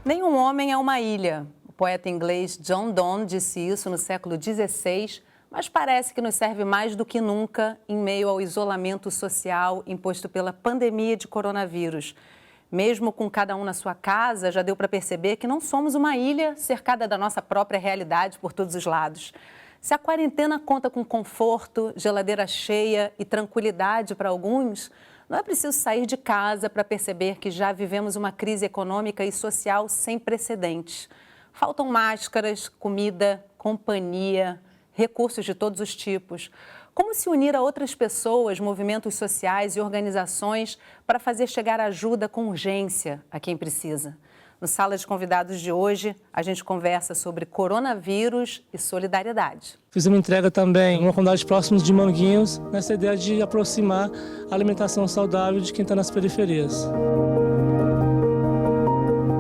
Nenhum homem é uma ilha. O poeta inglês John Donne disse isso no século XVI, mas parece que nos serve mais do que nunca em meio ao isolamento social imposto pela pandemia de coronavírus. Mesmo com cada um na sua casa, já deu para perceber que não somos uma ilha cercada da nossa própria realidade por todos os lados. Se a quarentena conta com conforto, geladeira cheia e tranquilidade para alguns, não é preciso sair de casa para perceber que já vivemos uma crise econômica e social sem precedentes. Faltam máscaras, comida, companhia, recursos de todos os tipos. Como se unir a outras pessoas, movimentos sociais e organizações para fazer chegar ajuda com urgência a quem precisa? No Sala de Convidados de hoje, a gente conversa sobre coronavírus e solidariedade. Fiz uma entrega também em uma comunidade próxima de Manguinhos, nessa ideia de aproximar a alimentação saudável de quem está nas periferias.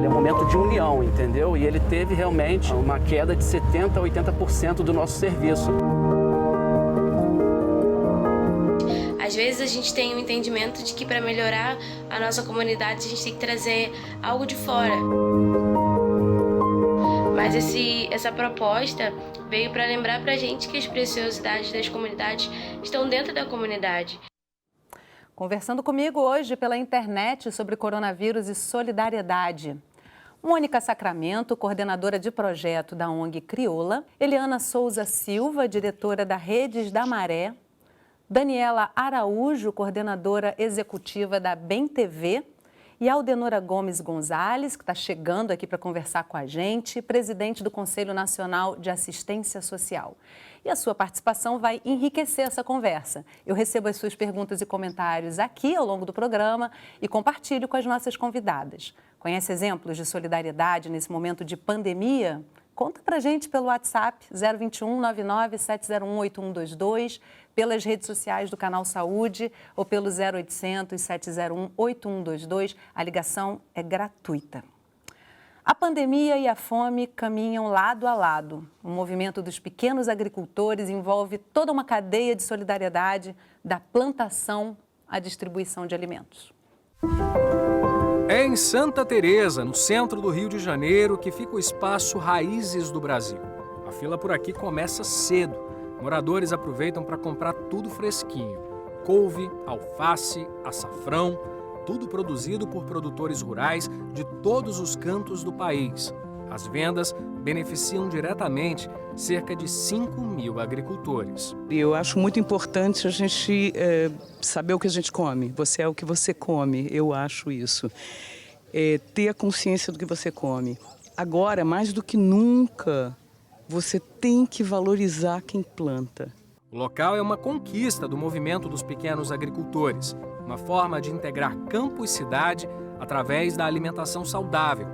É um momento de união, entendeu? E ele teve realmente uma queda de 70% a 80% do nosso serviço. Às vezes a gente tem um entendimento de que para melhorar a nossa comunidade a gente tem que trazer algo de fora. Mas essa proposta veio para lembrar para a gente que as preciosidades das comunidades estão dentro da comunidade. Conversando comigo hoje pela internet sobre coronavírus e solidariedade. Mônica Sacramento, coordenadora de projeto da ONG Crioula. Eliana Souza Silva, diretora da Redes da Maré. Daniela Araújo, coordenadora executiva da Bem TV, e Aldenora Gomes Gonzalez, que está chegando aqui para conversar com a gente, presidente do Conselho Nacional de Assistência Social. E a sua participação vai enriquecer essa conversa. Eu recebo as suas perguntas e comentários aqui ao longo do programa e compartilho com as nossas convidadas. Conhece exemplos de solidariedade nesse momento de pandemia? Conta pra gente pelo WhatsApp 021 99 701 8122, pelas redes sociais do Canal Saúde ou pelo 0800 701 8122. A ligação é gratuita. A pandemia e a fome caminham lado a lado. O movimento dos pequenos agricultores envolve toda uma cadeia de solidariedade, da plantação à distribuição de alimentos. É em Santa Teresa, no centro do Rio de Janeiro, que fica o espaço Raízes do Brasil. A fila por aqui começa cedo. Moradores aproveitam para comprar tudo fresquinho. Couve, alface, açafrão, tudo produzido por produtores rurais de todos os cantos do país. As vendas beneficiam diretamente cerca de 5.000 agricultores. Eu acho muito importante a gente saber o que a gente come. Você é o que você come, eu acho isso. Ter a consciência do que você come. Agora, mais do que nunca, você tem que valorizar quem planta. O local é uma conquista do movimento dos pequenos agricultores, uma forma de integrar campo e cidade através da alimentação saudável.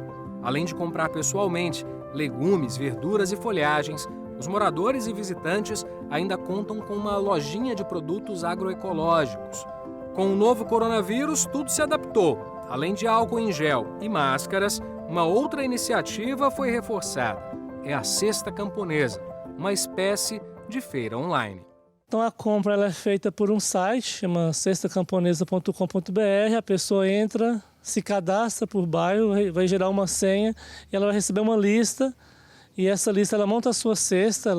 Além de comprar pessoalmente legumes, verduras e folhagens, os moradores e visitantes ainda contam com uma lojinha de produtos agroecológicos. Com o novo coronavírus, tudo se adaptou. Além de álcool em gel e máscaras, uma outra iniciativa foi reforçada. É a Cesta Camponesa, uma espécie de feira online. Então a compra ela é feita por um site, chama cestacamponesa.com.br, a pessoa entra, se cadastra por bairro, vai gerar uma senha e ela vai receber uma lista. E essa lista ela monta a sua cesta,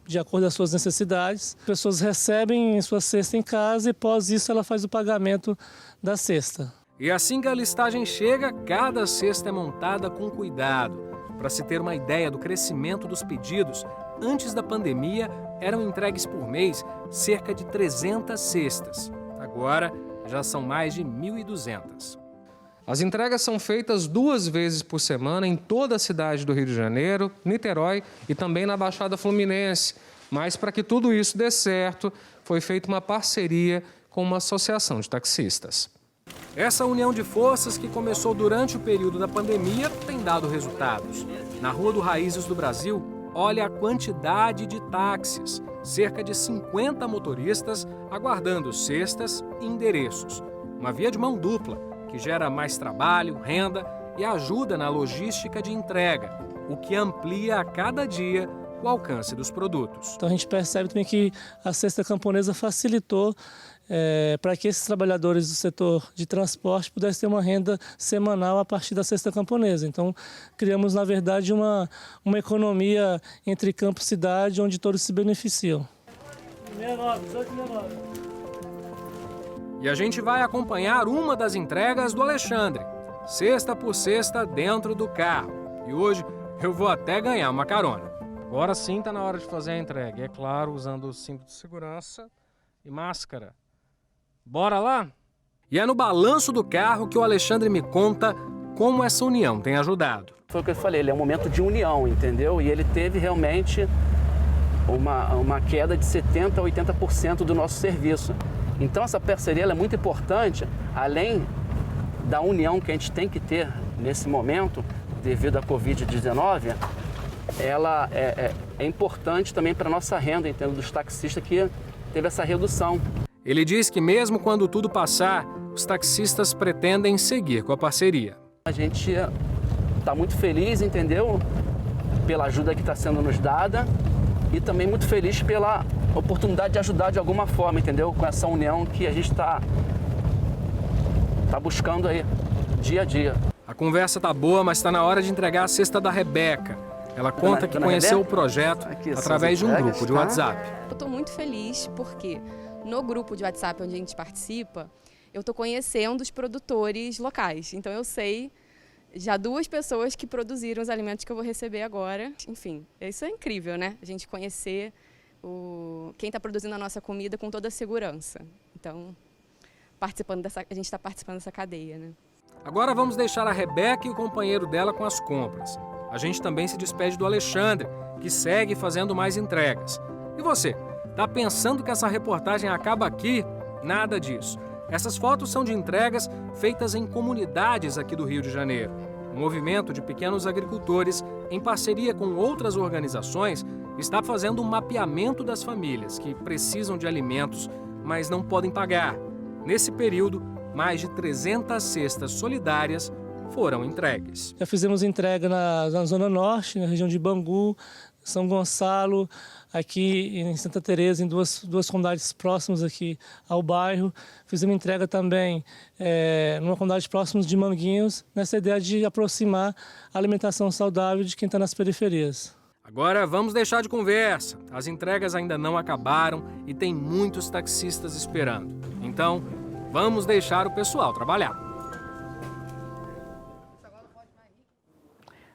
de acordo com as suas necessidades. As pessoas recebem sua cesta em casa e após isso ela faz o pagamento da cesta. E assim que a listagem chega, cada cesta é montada com cuidado. Para se ter uma ideia do crescimento dos pedidos, antes da pandemia eram entregues por mês cerca de 300 cestas. Agora já são mais de 1.200. As entregas são feitas 2 vezes por semana em toda a cidade do Rio de Janeiro, Niterói e também na Baixada Fluminense. Mas para que tudo isso dê certo, foi feita uma parceria com uma associação de taxistas. Essa união de forças que começou durante o período da pandemia tem dado resultados. Na Rua do Raízes do Brasil, olha a quantidade de táxis. Cerca de 50 motoristas aguardando cestas e endereços. Uma via de mão dupla, que gera mais trabalho, renda e ajuda na logística de entrega, o que amplia a cada dia o alcance dos produtos. Então a gente percebe também que a Cesta Camponesa facilitou para que esses trabalhadores do setor de transporte pudessem ter uma renda semanal a partir da cesta camponesa. Então, criamos, na verdade, uma economia entre campo e cidade, onde todos se beneficiam. 69, 1869. E a gente vai acompanhar uma das entregas do Alexandre, cesta por cesta dentro do carro. E hoje eu vou até ganhar uma carona. Agora sim está na hora de fazer a entrega. E é claro, usando o cinto de segurança e máscara. Bora lá? E é no balanço do carro que o Alexandre me conta como essa união tem ajudado. Foi o que eu falei, ele é um momento de união, entendeu? E ele teve realmente uma queda de 70% a 80% do nosso serviço. Então essa parceria ela é muito importante, além da união que a gente tem que ter nesse momento, devido à Covid-19, ela é importante também para a nossa renda, entendeu? Dos taxistas que teve essa redução. Ele diz que mesmo quando tudo passar, os taxistas pretendem seguir com a parceria. A gente está muito feliz, entendeu? Pela ajuda que está sendo nos dada e também muito feliz pela oportunidade de ajudar de alguma forma, entendeu? Com essa união que a gente está buscando aí, dia a dia. A conversa tá boa, mas está na hora de entregar a cesta da Rebeca. Ela conta que conheceu o projeto através de um grupo de WhatsApp. Eu estou muito feliz porque no grupo de WhatsApp onde a gente participa, eu estou conhecendo os produtores locais. Então eu sei já 2 pessoas que produziram os alimentos que eu vou receber agora. Enfim, isso é incrível, né? A gente conhecer quem está produzindo a nossa comida com toda a segurança. Então, a gente está participando dessa cadeia, né? Agora vamos deixar a Rebeca e o companheiro dela com as compras. A gente também se despede do Alexandre, que segue fazendo mais entregas. E você, tá pensando que essa reportagem acaba aqui? Nada disso. Essas fotos são de entregas feitas em comunidades aqui do Rio de Janeiro. O movimento de pequenos agricultores, em parceria com outras organizações, está fazendo um mapeamento das famílias que precisam de alimentos, mas não podem pagar. Nesse período, mais de 300 cestas solidárias foram entregues. Já fizemos entrega na Zona Norte, na região de Bangu, São Gonçalo, aqui em Santa Teresa, em duas comunidades próximas aqui ao bairro. Fizemos entrega também numa comunidade próxima de Manguinhos, nessa ideia de aproximar a alimentação saudável de quem está nas periferias. Agora vamos deixar de conversa. As entregas ainda não acabaram e tem muitos taxistas esperando. Então, vamos deixar o pessoal trabalhar.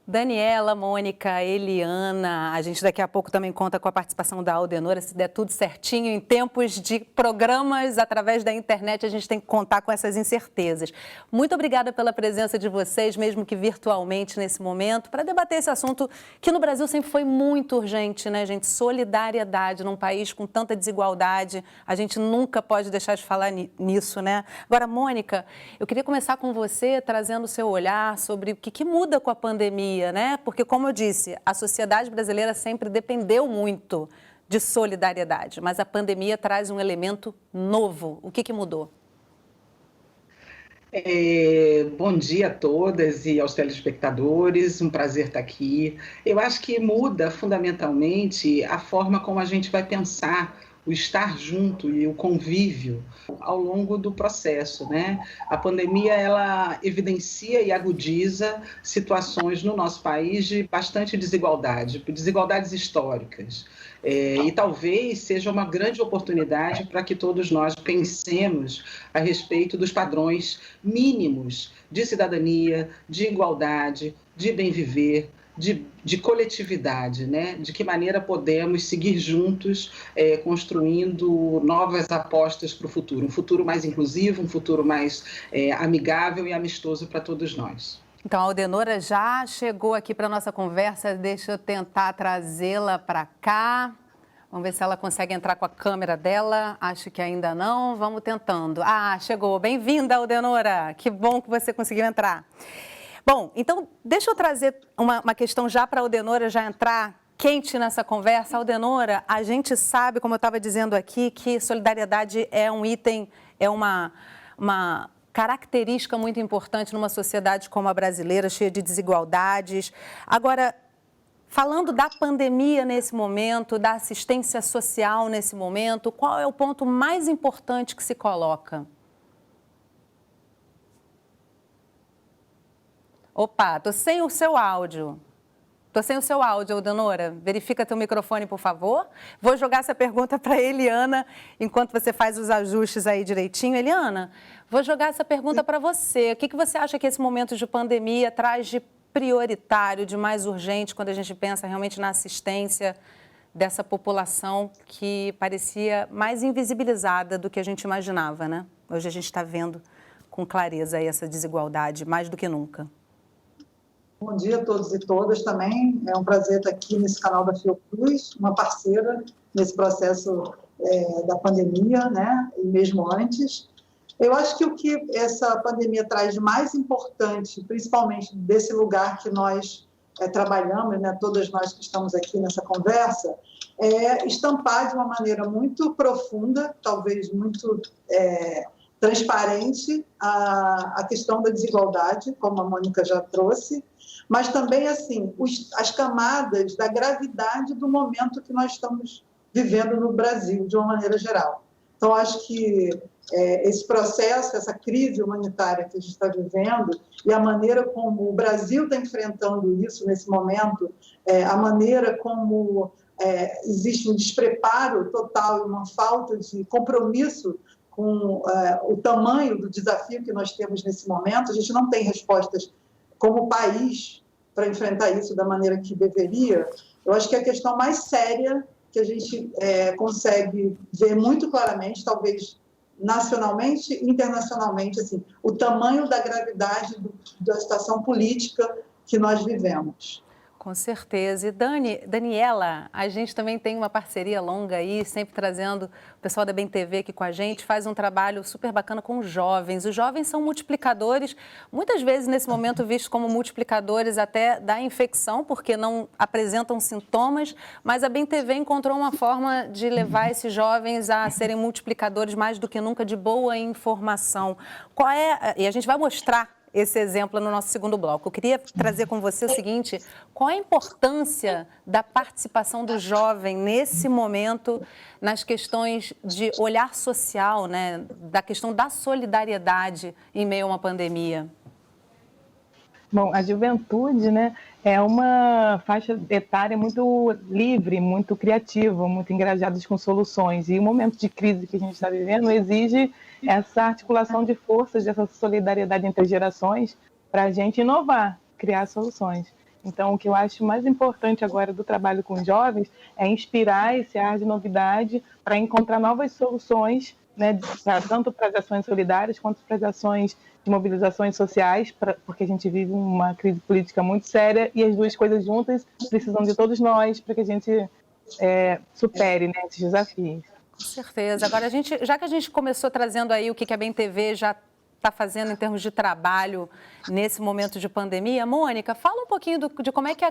Daniela, Mônica, Eliana, a gente daqui a pouco também conta com a participação da Aldenora, se der tudo certinho, em tempos de programas através da internet, a gente tem que contar com essas incertezas. Muito obrigada pela presença de vocês, mesmo que virtualmente nesse momento, para debater esse assunto que no Brasil sempre foi muito urgente, né, gente? Solidariedade num país com tanta desigualdade, a gente nunca pode deixar de falar nisso, né? Agora, Mônica, eu queria começar com você, trazendo o seu olhar sobre o que muda com a pandemia, né? Porque, como eu disse, a sociedade brasileira sempre dependeu muito de solidariedade, mas a pandemia traz um elemento novo. O que mudou? Bom dia a todas e aos telespectadores, um prazer estar aqui. Eu acho que muda fundamentalmente a forma como a gente vai pensar o estar junto e o convívio ao longo do processo, né? A pandemia, ela evidencia e agudiza situações no nosso país de bastante desigualdade, desigualdades históricas. E talvez seja uma grande oportunidade para que todos nós pensemos a respeito dos padrões mínimos de cidadania, de igualdade, de bem viver, de coletividade, né? De que maneira podemos seguir juntos construindo novas apostas para o futuro, um futuro mais inclusivo, um futuro mais amigável e amistoso para todos nós. Então, a Aldenora já chegou aqui para a nossa conversa, deixa eu tentar trazê-la para cá. Vamos ver se ela consegue entrar com a câmera dela. Acho que ainda não, vamos tentando. Ah, chegou. Bem-vinda, Aldenora. Que bom que você conseguiu entrar. Bom, então deixa eu trazer uma questão já para a Aldenora já entrar quente nessa conversa. Aldenora, a gente sabe, como eu estava dizendo aqui, que solidariedade é um item, é uma característica muito importante numa sociedade como a brasileira, cheia de desigualdades. Agora, Falando da pandemia nesse momento, da assistência social nesse momento, qual é o ponto mais importante que se coloca? Opa, tô sem o seu áudio. Aldanora. Verifica teu microfone, por favor. Vou jogar essa pergunta para a Eliana, enquanto você faz os ajustes aí direitinho. Eliana, vou jogar essa pergunta para você. O que você acha que esse momento de pandemia traz de prioritário, de mais urgente, quando a gente pensa realmente na assistência dessa população que parecia mais invisibilizada do que a gente imaginava, né? Hoje a gente está vendo com clareza aí essa desigualdade, mais do que nunca. Bom dia a todos e todas também. É um prazer estar aqui nesse canal da Fiocruz, uma parceira nesse processo da pandemia, né? E mesmo antes. Eu acho que o que essa pandemia traz de mais importante, principalmente desse lugar que nós trabalhamos, né? Todas nós que estamos aqui nessa conversa, é estampar de uma maneira muito profunda, talvez muito transparente, a questão da desigualdade, como a Mônica já trouxe, mas também assim as camadas da gravidade do momento que nós estamos vivendo no Brasil, de uma maneira geral. Então, acho que esse processo, essa crise humanitária que a gente está vivendo e a maneira como o Brasil está enfrentando isso nesse momento, a maneira como existe um despreparo total e uma falta de compromisso com o tamanho do desafio que nós temos nesse momento, a gente não tem respostas como país para enfrentar isso da maneira que deveria. Eu acho que a questão mais séria que a gente consegue ver muito claramente, talvez nacionalmente e internacionalmente, assim, o tamanho da gravidade da situação política que nós vivemos. Com certeza. E Daniela, a gente também tem uma parceria longa aí, sempre trazendo o pessoal da Bem TV aqui com a gente, faz um trabalho super bacana com os jovens. Os jovens são multiplicadores, muitas vezes nesse momento vistos como multiplicadores até da infecção, porque não apresentam sintomas, mas a Bem TV encontrou uma forma de levar esses jovens a serem multiplicadores mais do que nunca de boa informação. E a gente vai mostrar esse exemplo no nosso segundo bloco. Eu queria trazer com você o seguinte: qual a importância da participação do jovem nesse momento nas questões de olhar social, né, da questão da solidariedade em meio a uma pandemia? Bom, a juventude, né, é uma faixa etária muito livre, muito criativa, muito engajada com soluções. E o momento de crise que a gente está vivendo exige essa articulação de forças, dessa solidariedade entre gerações, para a gente inovar, criar soluções. Então, o que eu acho mais importante agora do trabalho com os jovens é inspirar esse ar de novidade para encontrar novas soluções, né, tanto para as ações solidárias quanto para as ações de mobilizações sociais, porque a gente vive uma crise política muito séria e as duas coisas juntas precisam de todos nós para que a gente supere, né, esses desafios. Com certeza. Agora, já que a gente começou trazendo aí o que a Bem TV já está fazendo em termos de trabalho nesse momento de pandemia, Mônica, fala um pouquinho de como é que a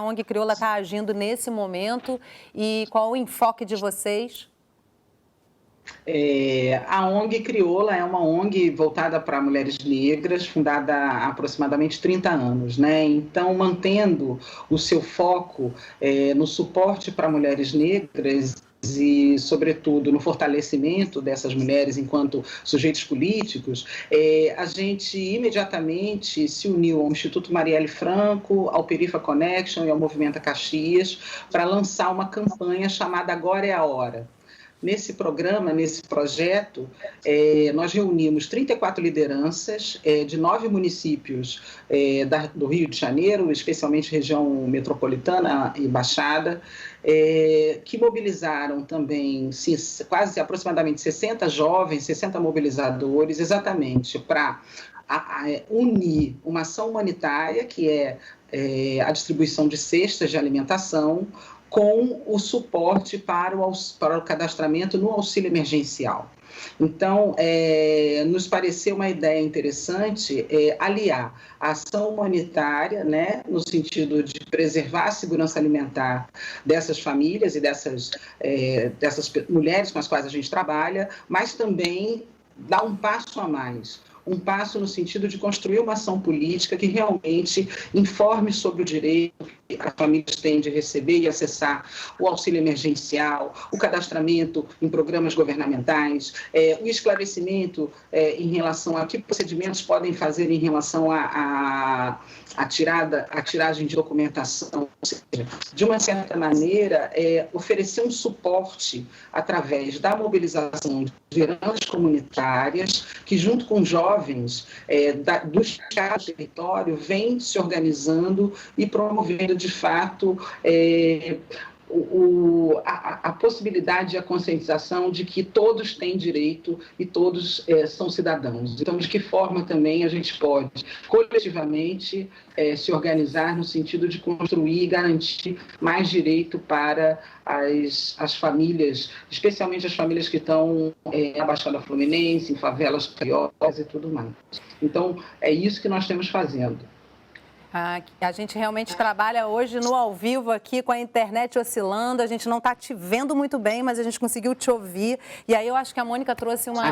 ONG Crioula está agindo nesse momento e qual o enfoque de vocês. A ONG Crioula é uma ONG voltada para mulheres negras, fundada há aproximadamente 30 anos, né? Então, mantendo o seu foco no suporte para mulheres negras e, sobretudo, no fortalecimento dessas mulheres enquanto sujeitos políticos, a gente imediatamente se uniu ao Instituto Marielle Franco, ao Perifa Connection e ao Movimento Caxias para lançar uma campanha chamada Agora é a Hora. Nesse programa, nesse projeto, nós reunimos 34 lideranças de 9 municípios do Rio de Janeiro, especialmente região metropolitana e Baixada, que mobilizaram também quase aproximadamente 60 jovens, 60 mobilizadores, exatamente para unir uma ação humanitária, que é a distribuição de cestas de alimentação, com o suporte para o cadastramento no auxílio emergencial. Então, nos pareceu uma ideia interessante aliar a ação humanitária, né, no sentido de preservar a segurança alimentar dessas famílias e dessas mulheres com as quais a gente trabalha, mas também dar um passo a mais. Um passo no sentido de construir uma ação política que realmente informe sobre o direito, as famílias têm de receber e acessar o auxílio emergencial, o cadastramento em programas governamentais, o esclarecimento em relação a que procedimentos podem fazer em relação à tiragem de documentação, ou seja, de uma certa maneira, oferecer um suporte através da mobilização de lideranças comunitárias, que junto com jovens do estado do território, vem se organizando e promovendo, de fato, a possibilidade e a conscientização de que todos têm direito e todos são cidadãos. Então, de que forma também a gente pode, coletivamente, se organizar no sentido de construir e garantir mais direito para as famílias, especialmente as famílias que estão na Baixada Fluminense, em favelas cariocas e tudo mais. Então, é isso que nós estamos fazendo. A gente realmente trabalha hoje no ao vivo aqui com a internet oscilando, a gente não está te vendo muito bem, mas a gente conseguiu te ouvir. E aí eu acho que a Mônica trouxe uma...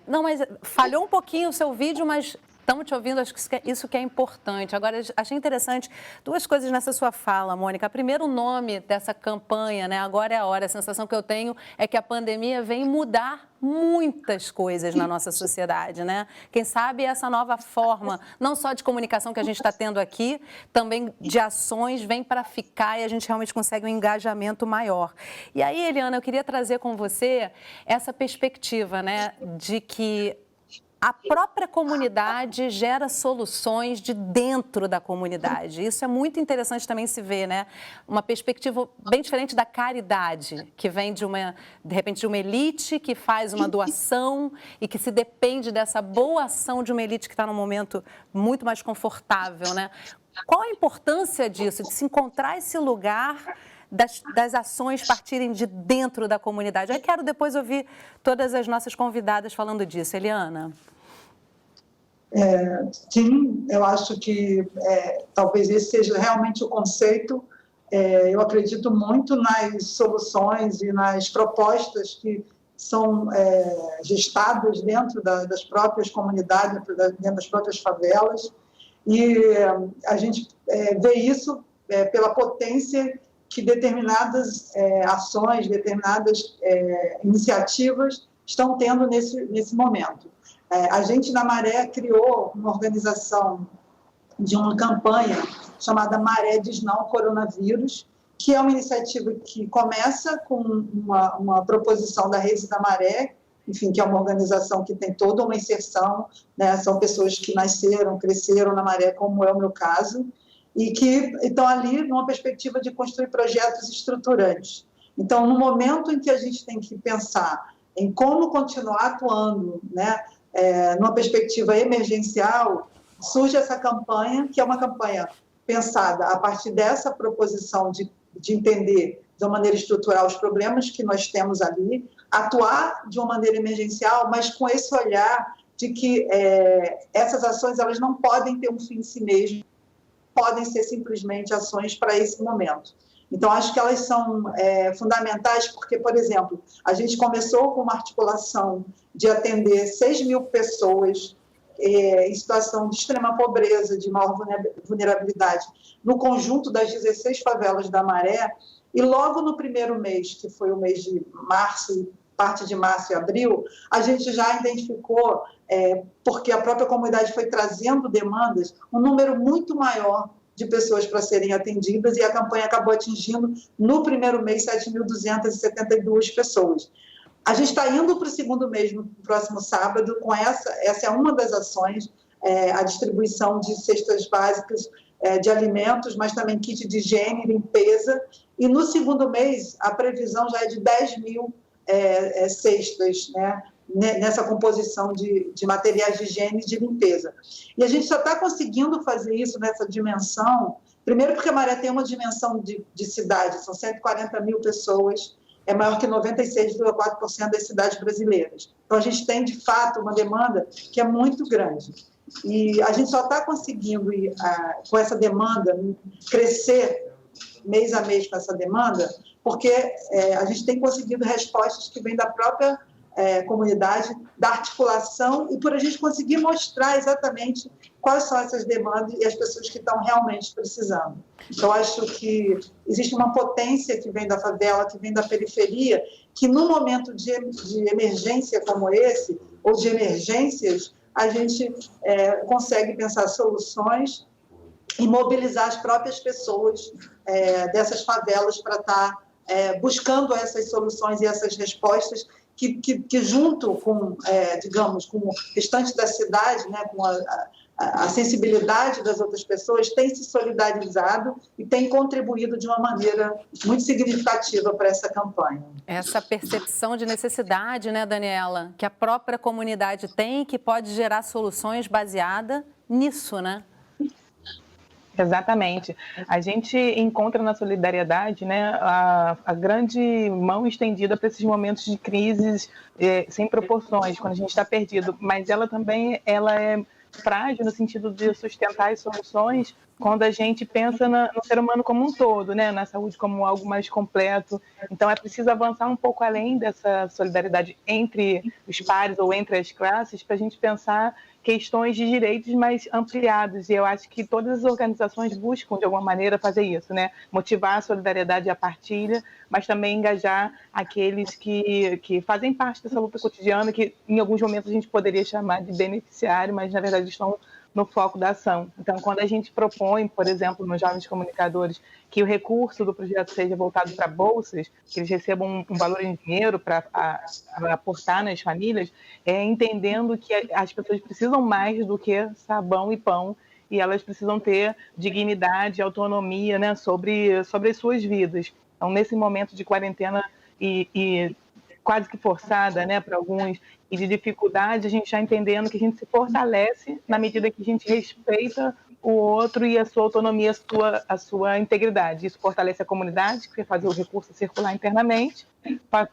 Não, mas falhou um pouquinho o seu vídeo, mas estamos te ouvindo, acho que isso que é importante. Agora, achei interessante duas coisas nessa sua fala, Mônica. Primeiro, o nome dessa campanha, né? Agora é a hora. A sensação que eu tenho é que a pandemia vem mudar muitas coisas na nossa sociedade, né? Quem sabe essa nova forma, não só de comunicação que a gente está tendo aqui, também de ações, vem para ficar e a gente realmente consegue um engajamento maior. E aí, Eliana, eu queria trazer com você essa perspectiva, né, de que a própria comunidade gera soluções de dentro da comunidade. Isso é muito interessante também se ver, né? Uma perspectiva bem diferente da caridade, que vem de repente, de uma elite que faz uma doação e que se depende dessa boa ação de uma elite que está num momento muito mais confortável, né? Qual a importância disso, de se encontrar esse lugar das ações partirem de dentro da comunidade? Eu quero depois ouvir todas as nossas convidadas falando disso. Eliana? Sim, eu acho que talvez esse seja realmente o conceito. Eu acredito muito nas soluções e nas propostas que são gestadas dentro das próprias comunidades, dentro das próprias favelas, e a gente vê isso pela potência que determinadas ações, determinadas iniciativas estão tendo nesse momento. A gente, na Maré, criou uma organização de uma campanha chamada Maré Diz Não ao Coronavírus, que é uma iniciativa que começa com uma proposição da Rede da Maré, enfim, que é uma organização que tem toda uma inserção, né? São pessoas que nasceram, cresceram na Maré, como é o meu caso, e que estão ali numa perspectiva de construir projetos estruturantes. Então, no momento em que a gente tem que pensar em como continuar atuando, né, numa perspectiva emergencial, surge essa campanha, que é uma campanha pensada a partir dessa proposição de entender de uma maneira estrutural os problemas que nós temos ali, atuar de uma maneira emergencial, mas com esse olhar de que essas ações elas não podem ter um fim em si mesmas, podem ser simplesmente ações para esse momento. Então, acho que elas são fundamentais porque, por exemplo, a gente começou com uma articulação de atender 6 mil pessoas em situação de extrema pobreza, de maior vulnerabilidade, no conjunto das 16 favelas da Maré, e logo no primeiro mês, que foi o mês de março, parte de março e abril, a gente já identificou, porque a própria comunidade foi trazendo demandas, um número muito maior de pessoas para serem atendidas, e a campanha acabou atingindo, no primeiro mês, 7.272 pessoas. A gente está indo para o segundo mês, no próximo sábado, com essa é uma das ações, a distribuição de cestas básicas de alimentos, mas também kit de higiene e limpeza, e no segundo mês, a previsão já é de 10 mil cestas, né, nessa composição de materiais de higiene e de limpeza. E a gente só está conseguindo fazer isso nessa dimensão, primeiro porque a Maré tem uma dimensão de cidade, são 140 mil pessoas, é maior que 96,4% das cidades brasileiras. Então, a gente tem, de fato, uma demanda que é muito grande. E a gente só está conseguindo, com essa demanda, crescer mês a mês com essa demanda, porque a gente tem conseguido respostas que vêm da própria comunidade, da articulação, e por a gente conseguir mostrar exatamente quais são essas demandas e as pessoas que estão realmente precisando. Então, acho que existe uma potência que vem da favela, que vem da periferia, que num momento de emergência como esse, ou de emergências, a gente consegue pensar soluções e mobilizar as próprias pessoas dessas favelas para estar buscando essas soluções e essas respostas que junto com, digamos, com o restante da cidade, né, com a sensibilidade das outras pessoas, tem se solidarizado e tem contribuído de uma maneira muito significativa para essa campanha. Essa percepção de necessidade, né, Daniela, que a própria comunidade tem, que pode gerar soluções baseadas nisso, né? Exatamente. A gente encontra na solidariedade, né, a grande mão estendida para esses momentos de crises sem proporções, quando a gente está perdido. Mas ela também é frágil no sentido de sustentar as soluções quando a gente pensa no ser humano como um todo, né, na saúde como algo mais completo. Então é preciso avançar um pouco além dessa solidariedade entre os pares ou entre as classes para a gente pensar questões de direitos mais ampliados, e eu acho que todas as organizações buscam, de alguma maneira, fazer isso, né? Motivar a solidariedade e a partilha, mas também engajar aqueles que fazem parte dessa luta cotidiana, que em alguns momentos a gente poderia chamar de beneficiário, mas na verdade estão no foco da ação. Então, quando a gente propõe, por exemplo, nos Jovens Comunicadores, que o recurso do projeto seja voltado para bolsas, que eles recebam um valor em dinheiro para aportar nas famílias, entendendo que as pessoas precisam mais do que sabão e pão, e elas precisam ter dignidade, autonomia, né, sobre as suas vidas. Então, nesse momento de quarentena e quase que forçada, né, para alguns, e de dificuldade, a gente já entendendo que a gente se fortalece na medida que a gente respeita o outro e a sua autonomia, a sua integridade. Isso fortalece a comunidade, que faz o recurso circular internamente,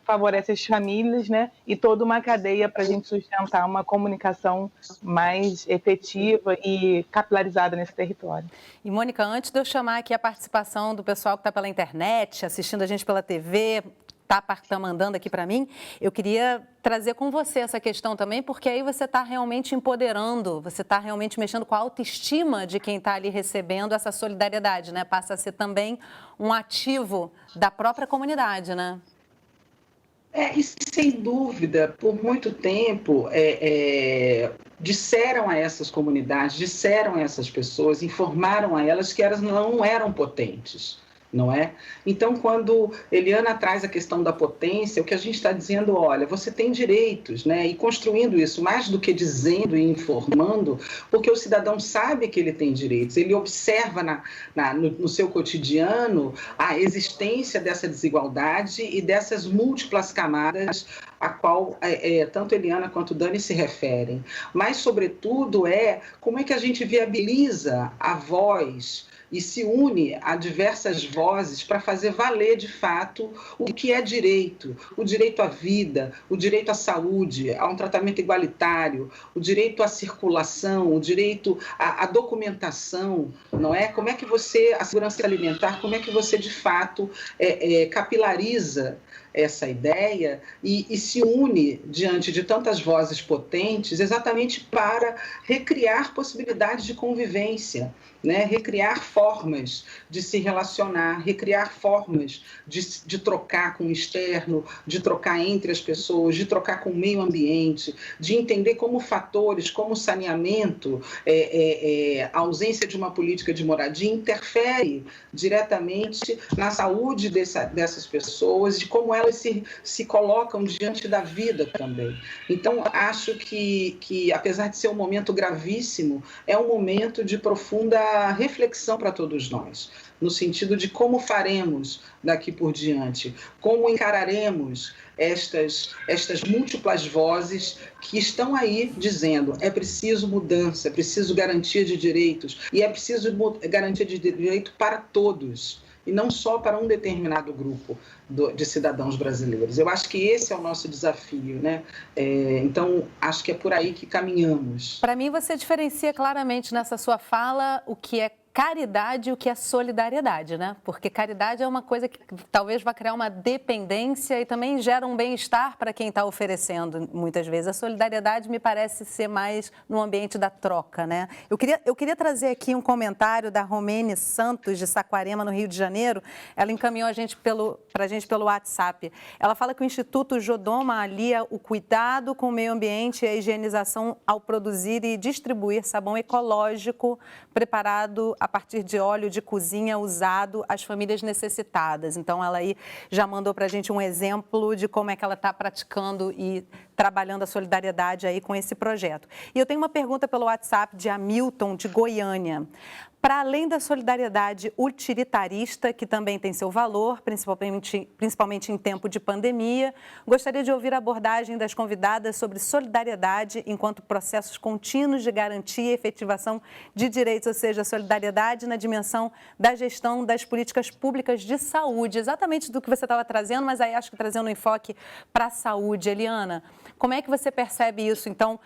favorece as famílias, né, e toda uma cadeia para a gente sustentar uma comunicação mais efetiva e capilarizada nesse território. E, Mônica, antes de eu chamar aqui a participação do pessoal que está pela internet, assistindo a gente pela TV, está mandando aqui para mim, eu queria trazer com você essa questão também, porque aí você está realmente empoderando, você está realmente mexendo com a autoestima de quem está ali recebendo essa solidariedade, né? Passa a ser também um ativo da própria comunidade, né? E sem dúvida, por muito tempo, disseram a essas comunidades, disseram a essas pessoas, informaram a elas que elas não eram potentes. Não é? Então, quando Eliana traz a questão da potência, o que a gente está dizendo, olha, você tem direitos, né? E construindo isso, mais do que dizendo e informando, porque o cidadão sabe que ele tem direitos, ele observa no seu cotidiano a existência dessa desigualdade e dessas múltiplas camadas a qual tanto Eliana quanto Dani se referem. Mas, sobretudo, como é que a gente viabiliza a voz e se une a diversas vozes para fazer valer, de fato, o que é direito. O direito à vida, o direito à saúde, a um tratamento igualitário, o direito à circulação, o direito à documentação, não é? Como é que você, a segurança alimentar, como é que você, de fato, capilariza essa ideia e se une diante de tantas vozes potentes exatamente para recriar possibilidades de convivência, né? Recriar formas de se relacionar, recriar formas de trocar com o externo, de trocar entre as pessoas, de trocar com o meio ambiente, de entender como fatores, como saneamento, a ausência de uma política de moradia interfere diretamente na saúde dessas pessoas, de como elas se colocam diante da vida também. Então, acho que apesar de ser um momento gravíssimo, é um momento de profunda reflexão para todos nós, no sentido de como faremos daqui por diante, como encararemos estas múltiplas vozes que estão aí dizendo é preciso mudança, é preciso garantia de direitos e é preciso garantia de direito para todos, e não só para um determinado grupo de cidadãos brasileiros. Eu acho que esse é o nosso desafio, né? Então, acho que é por aí que caminhamos. Para mim, você diferencia claramente nessa sua fala o que é caridade e o que é solidariedade, né? Porque caridade é uma coisa que talvez vá criar uma dependência e também gera um bem-estar para quem está oferecendo, muitas vezes. A solidariedade me parece ser mais no ambiente da troca, né? Eu queria trazer aqui um comentário da Romene Santos, de Saquarema, no Rio de Janeiro. Ela encaminhou para a gente pelo WhatsApp. Ela fala que o Instituto Jodoma alia o cuidado com o meio ambiente e a higienização ao produzir e distribuir sabão ecológico preparado a partir de óleo de cozinha usado às famílias necessitadas. Então, ela aí já mandou para a gente um exemplo de como é que ela está praticando e trabalhando a solidariedade aí com esse projeto. E eu tenho uma pergunta pelo WhatsApp de Hamilton, de Goiânia. Para além da solidariedade utilitarista, que também tem seu valor, principalmente em tempo de pandemia, gostaria de ouvir a abordagem das convidadas sobre solidariedade enquanto processos contínuos de garantia e efetivação de direitos, ou seja, solidariedade na dimensão da gestão das políticas públicas de saúde. Exatamente do que você estava trazendo, mas aí acho que trazendo um enfoque para a saúde. Eliana, como é que você percebe isso, então,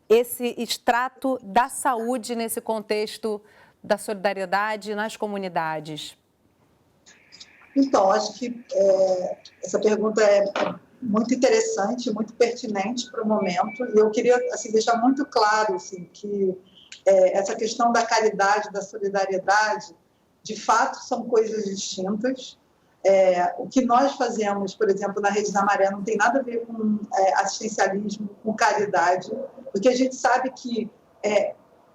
esse extrato da saúde nesse contexto da solidariedade nas comunidades? Então, acho que essa pergunta é muito interessante, muito pertinente para o momento, e eu queria assim, deixar muito claro assim, que essa questão da caridade, da solidariedade, de fato, são coisas distintas. O que nós fazemos, por exemplo, na Rede da Maré, não tem nada a ver com assistencialismo, com caridade, porque a gente sabe que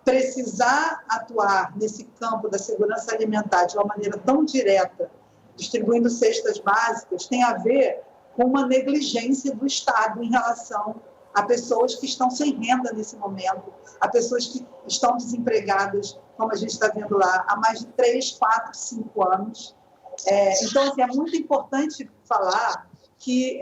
precisar atuar nesse campo da segurança alimentar de uma maneira tão direta, distribuindo cestas básicas, tem a ver com uma negligência do Estado em relação a pessoas que estão sem renda nesse momento, a pessoas que estão desempregadas, como a gente está vendo lá, há mais de 3, 4, 5 anos. Então, assim, é muito importante falar que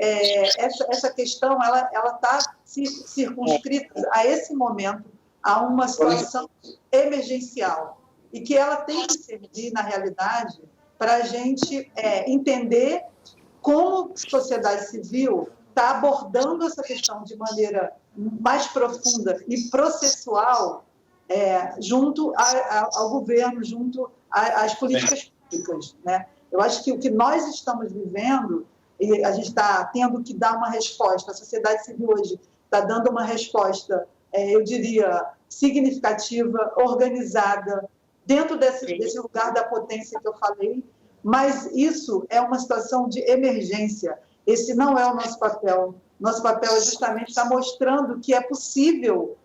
essa questão ela está circunscrita a esse momento, a uma situação emergencial, e que ela tem que servir, na realidade, para a gente entender como a sociedade civil está abordando essa questão de maneira mais profunda e processual junto ao governo, junto às políticas públicas, né? Eu acho que o que nós estamos vivendo, e a gente está tendo que dar uma resposta, a sociedade civil hoje está dando uma resposta, eu diria, significativa, organizada, dentro desse lugar da potência que eu falei, mas isso é uma situação de emergência. Esse não é o nosso papel. Nosso papel é justamente estar mostrando que é possível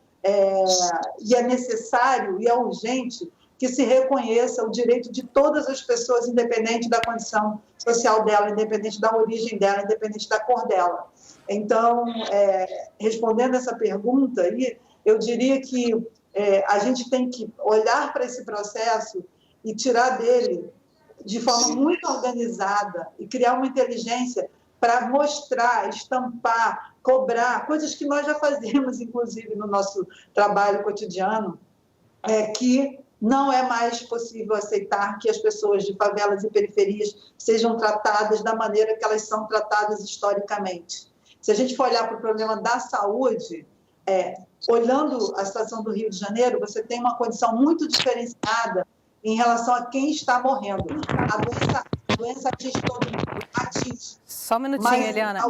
e é necessário e é urgente que se reconheça o direito de todas as pessoas, independente da condição social dela, independente da origem dela, independente da cor dela. Então, respondendo essa pergunta aí, eu diria que a gente tem que olhar para esse processo e tirar dele de forma muito organizada e criar uma inteligência para mostrar, estampar, cobrar, coisas que nós já fazemos, inclusive, no nosso trabalho cotidiano, que não é mais possível aceitar que as pessoas de favelas e periferias sejam tratadas da maneira que elas são tratadas historicamente. Se a gente for olhar para o problema da saúde, olhando a situação do Rio de Janeiro, você tem uma condição muito diferenciada em relação a quem está morrendo. A doença atinge todo mundo, atinge. Só um minutinho, Eliana.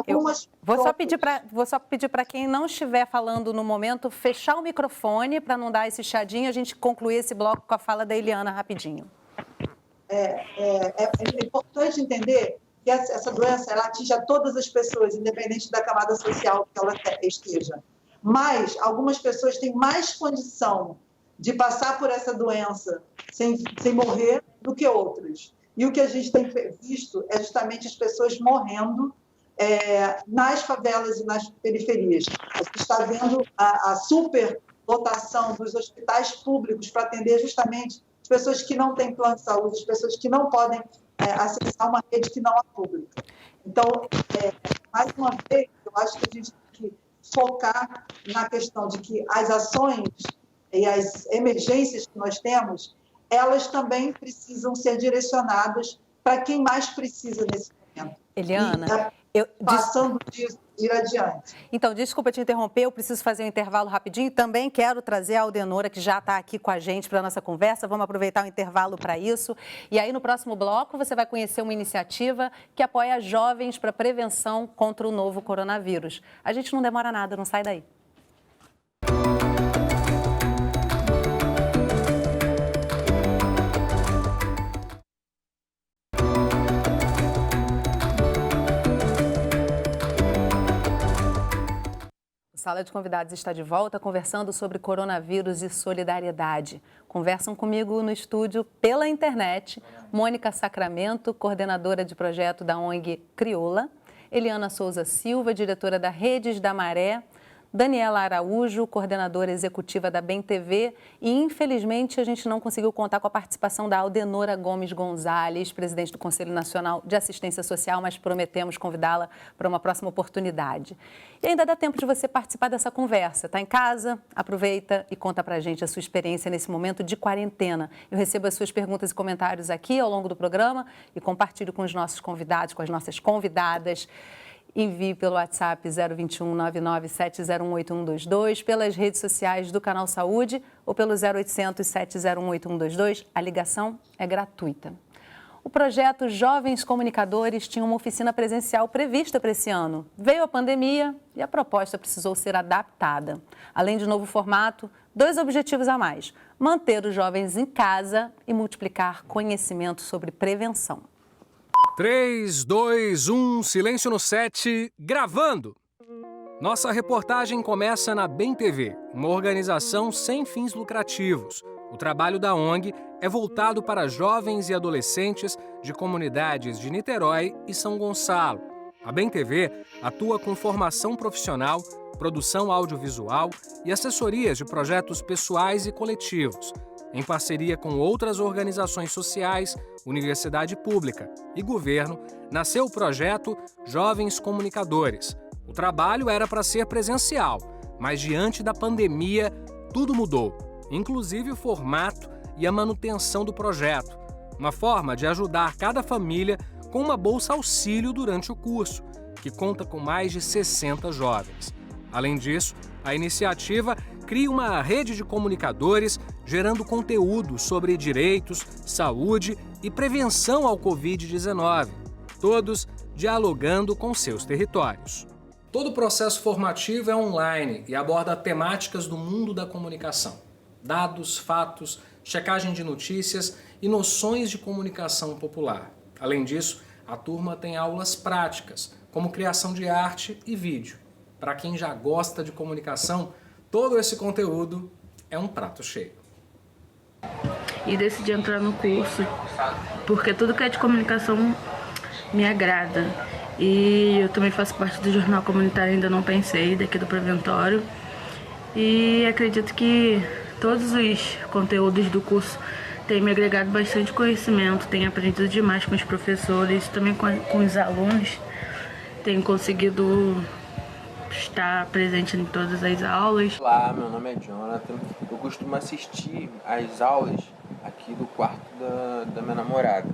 Vou só pedir para quem não estiver falando no momento, fechar o microfone para não dar esse chiadinho, a gente concluir esse bloco com a fala da Eliana rapidinho. É importante entender que essa doença ela atinge a todas as pessoas, independente da camada social que ela esteja. Mas algumas pessoas têm mais condição de passar por essa doença sem morrer do que outras. E o que a gente tem visto é justamente as pessoas morrendo nas favelas e nas periferias. A gente está vendo a superlotação dos hospitais públicos para atender justamente as pessoas que não têm plano de saúde, as pessoas que não podem acessar uma rede que não é pública. Então, mais uma vez, eu acho que a gente tem que focar na questão de que as ações e as emergências que nós temos, elas também precisam ser direcionadas para quem mais precisa nesse momento. Eliana, passando disso, ir adiante. Então, desculpa te interromper, eu preciso fazer um intervalo rapidinho. Também quero trazer a Aldenora, que já está aqui com a gente para a nossa conversa. Vamos aproveitar o intervalo para isso. E aí, no próximo bloco, você vai conhecer uma iniciativa que apoia jovens para prevenção contra o novo coronavírus. A gente não demora nada, não sai daí. Sala de Convidados está de volta conversando sobre coronavírus e solidariedade. Conversam comigo no estúdio pela internet Mônica Sacramento, coordenadora de projeto da ONG Crioula, Eliana Souza Silva, diretora da Redes da Maré, Daniela Araújo, coordenadora executiva da Bem TV, e infelizmente a gente não conseguiu contar com a participação da Aldenora Gomes Gonzalez, presidente do Conselho Nacional de Assistência Social, mas prometemos convidá-la para uma próxima oportunidade. E ainda dá tempo de você participar dessa conversa. Está em casa? Aproveita e conta para a gente a sua experiência nesse momento de quarentena. Eu recebo as suas perguntas e comentários aqui ao longo do programa e compartilho com os nossos convidados, com as nossas convidadas. Envie pelo WhatsApp 021 99701 8122, pelas redes sociais do Canal Saúde ou pelo 0800 701 8122. A ligação é gratuita. O projeto Jovens Comunicadores tinha uma oficina presencial prevista para esse ano. Veio a pandemia e a proposta precisou ser adaptada. Além de novo formato, 2 objetivos a mais: manter os jovens em casa e multiplicar conhecimento sobre prevenção. 3, 2, 1, silêncio no set, gravando! Nossa reportagem começa na Bem TV, uma organização sem fins lucrativos. O trabalho da ONG é voltado para jovens e adolescentes de comunidades de Niterói e São Gonçalo. A Bem TV atua com formação profissional, produção audiovisual e assessorias de projetos pessoais e coletivos. Em parceria com outras organizações sociais, universidade pública e governo, nasceu o projeto Jovens Comunicadores. O trabalho era para ser presencial, mas diante da pandemia, tudo mudou, inclusive o formato e a manutenção do projeto. Uma forma de ajudar cada família com uma bolsa auxílio durante o curso, que conta com mais de 60 jovens. Além disso, a iniciativa cria uma rede de comunicadores gerando conteúdo sobre direitos, saúde e prevenção ao Covid-19, todos dialogando com seus territórios. Todo o processo formativo é online e aborda temáticas do mundo da comunicação. Dados, fatos, checagem de notícias e noções de comunicação popular. Além disso, a turma tem aulas práticas, como criação de arte e vídeo. Para quem já gosta de comunicação, todo esse conteúdo é um prato cheio. E decidi entrar no curso porque tudo que é de comunicação me agrada. E eu também faço parte do Jornal Comunitário Ainda Não Pensei, daqui do Preventório. E acredito que todos os conteúdos do curso têm me agregado bastante conhecimento, tenho aprendido demais com os professores, também com os alunos. Tenho conseguido estar presente em todas as aulas. Olá, meu nome é Jonathan. Eu costumo assistir às aulas aqui do quarto da minha namorada.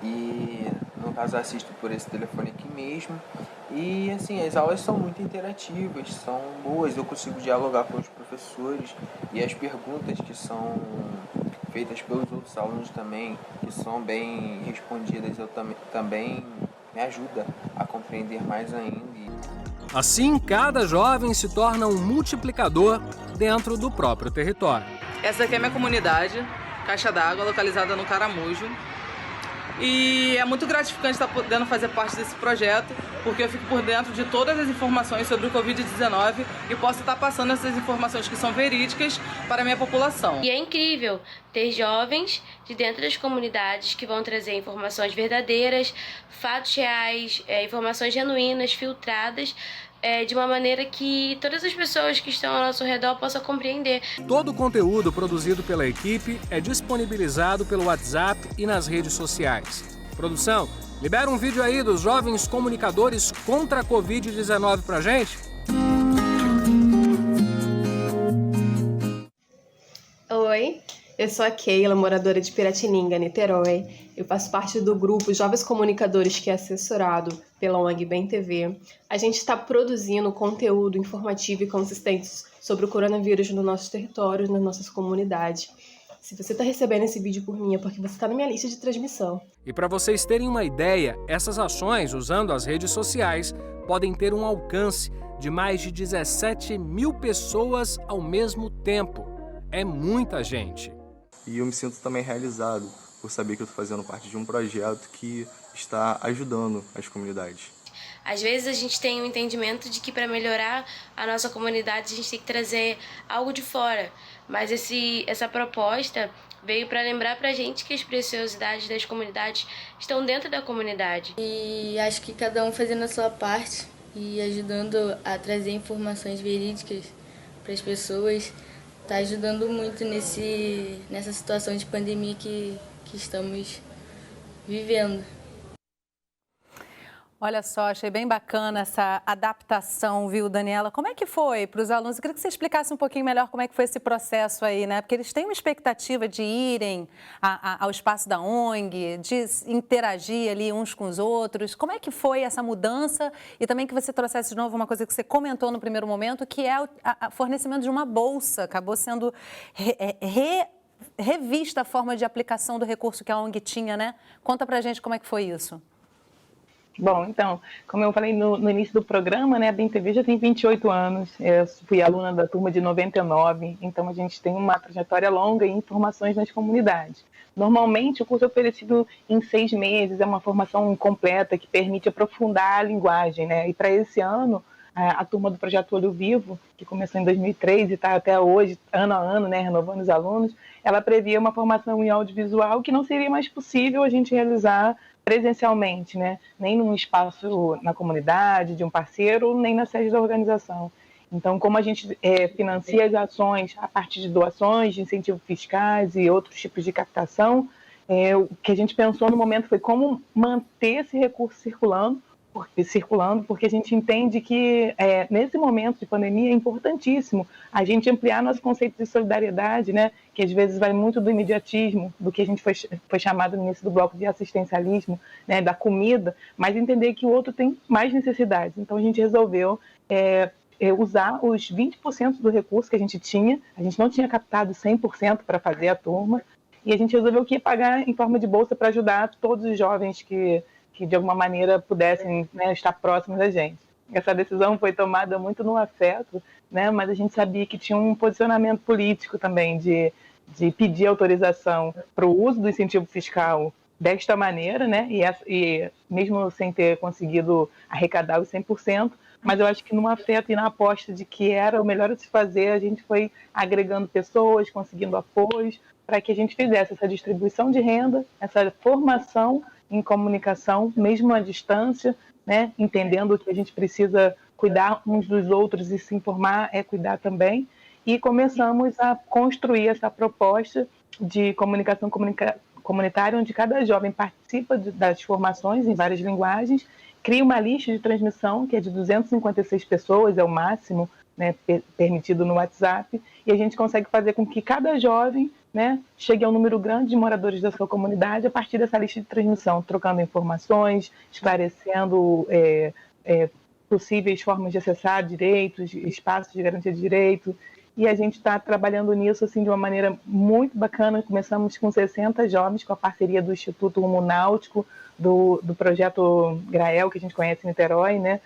E no caso assisto por esse telefone aqui mesmo. E assim, as aulas são muito interativas, são boas, eu consigo dialogar com os professores e as perguntas que são feitas pelos outros alunos também, que são bem respondidas, eu também me ajuda a compreender mais ainda. Assim, cada jovem se torna um multiplicador dentro do próprio território. Essa aqui é a minha comunidade, Caixa d'Água, localizada no Caramujo. E é muito gratificante estar podendo fazer parte desse projeto, porque eu fico por dentro de todas as informações sobre o Covid-19 e posso estar passando essas informações que são verídicas para a minha população. E é incrível ter jovens de dentro das comunidades que vão trazer informações verdadeiras, fatos reais, informações genuínas, filtradas, de uma maneira que todas as pessoas que estão ao nosso redor possam compreender. Todo o conteúdo produzido pela equipe é disponibilizado pelo WhatsApp e nas redes sociais. Produção, libera um vídeo aí dos jovens comunicadores contra a Covid-19 pra gente. Oi, Eu sou a Keila, moradora de Piratininga, Niterói. Eu faço parte do grupo Jovens Comunicadores, que é assessorado pela ONG Bem TV. A gente está produzindo conteúdo informativo e consistente sobre o coronavírus no nosso território, nas nossas comunidades. Se você está recebendo esse vídeo por mim, é porque você está na minha lista de transmissão. E para vocês terem uma ideia, essas ações, usando as redes sociais, podem ter um alcance de mais de 17 mil pessoas ao mesmo tempo. É muita gente. E eu me sinto também realizado por saber que eu estou fazendo parte de um projeto que está ajudando as comunidades. Às vezes a gente tem um entendimento de que para melhorar a nossa comunidade a gente tem que trazer algo de fora. Mas essa proposta veio para lembrar pra gente que as preciosidades das comunidades estão dentro da comunidade. E acho que cada um fazendo a sua parte e ajudando a trazer informações verídicas para as pessoas está ajudando muito nessa situação de pandemia que estamos vivendo. Olha só, achei bem bacana essa adaptação, viu, Daniela? Como é que foi para os alunos? Eu queria que você explicasse um pouquinho melhor como é que foi esse processo aí, né? Porque eles têm uma expectativa de irem ao espaço da ONG, de interagir ali uns com os outros. Como é que foi essa mudança? E também que você trouxesse de novo uma coisa que você comentou no primeiro momento, que é o fornecimento de uma bolsa. Acabou sendo revista a forma de aplicação do recurso que a ONG tinha, né? Conta pra gente como é que foi isso. Bom, então, como eu falei no início do programa, né, a Bem TV já tem 28 anos, eu fui aluna da turma de 99, então a gente tem uma trajetória longa em formações nas comunidades. Normalmente o curso é oferecido em 6 meses, é uma formação completa que permite aprofundar a linguagem, né, e para esse ano, a turma do Projeto Olho Vivo, que começou em 2003 e está até hoje, ano a ano, né, renovando os alunos, ela previa uma formação em audiovisual que não seria mais possível a gente realizar presencialmente, né? Nem num espaço na comunidade, de um parceiro, nem na sede da organização. Então, como a gente financia as ações a partir de doações, de incentivos fiscais e outros tipos de captação, o que a gente pensou no momento foi como manter esse recurso circulando, porque a gente entende que nesse momento de pandemia é importantíssimo a gente ampliar nosso conceito de solidariedade, né, que às vezes vai muito do imediatismo, do que a gente foi chamado no início do bloco de assistencialismo, né, da comida, mas entender que o outro tem mais necessidades. Então a gente resolveu usar os 20% do recurso que a gente não tinha captado 100% para fazer a turma, e a gente resolveu que ia pagar em forma de bolsa para ajudar todos os jovens que de alguma maneira pudessem, né, estar próximos da gente. Essa decisão foi tomada muito no afeto, né, mas a gente sabia que tinha um posicionamento político também de pedir autorização para o uso do incentivo fiscal desta maneira, né, e mesmo sem ter conseguido arrecadar os 100%, mas eu acho que no afeto e na aposta de que era o melhor a se fazer, a gente foi agregando pessoas, conseguindo apoios, para que a gente fizesse essa distribuição de renda, essa formação em comunicação, mesmo à distância, né, entendendo que a gente precisa cuidar uns dos outros e se informar é cuidar também. E começamos a construir essa proposta de comunicação comunitária, onde cada jovem participa das formações em várias linguagens, cria uma lista de transmissão, que é de 256 pessoas, é o máximo, né, permitido no WhatsApp, e a gente consegue fazer com que cada jovem, né, chegue a um número grande de moradores da sua comunidade a partir dessa lista de transmissão, trocando informações, esclarecendo possíveis formas de acessar direitos, espaços de garantia de direito, e a gente está trabalhando nisso assim, de uma maneira muito bacana. Começamos com 60 jovens, com a parceria do Instituto Rumo Náutico, do projeto Grael, que a gente conhece em Niterói, né?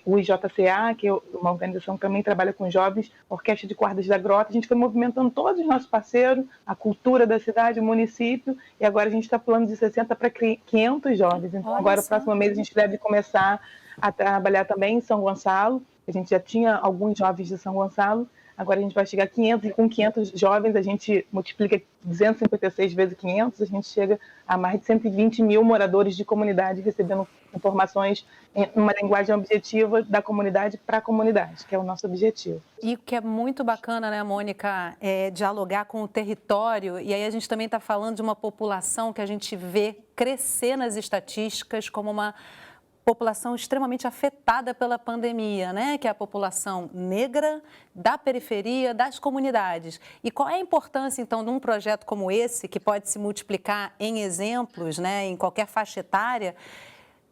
O IJCA, que é uma organização que também trabalha com jovens, Orquestra de Cordas da Grota. A gente foi movimentando todos os nossos parceiros, a cultura da cidade, o município, e agora a gente está pulando de 60 para 500 jovens. Então, agora, o próximo mês, a gente deve começar a trabalhar também em São Gonçalo. A gente já tinha alguns jovens de São Gonçalo, agora a gente vai chegar a 500, e com 500 jovens a gente multiplica 256 vezes 500, a gente chega a mais de 120 mil moradores de comunidade recebendo informações em uma linguagem objetiva da comunidade para a comunidade, que é o nosso objetivo. E o que é muito bacana, né, Mônica, é dialogar com o território, e aí a gente também está falando de uma população que a gente vê crescer nas estatísticas como uma população extremamente afetada pela pandemia, né? Que é a população negra, da periferia, das comunidades. E qual é a importância, então, de um projeto como esse, que pode se multiplicar em exemplos, né, em qualquer faixa etária,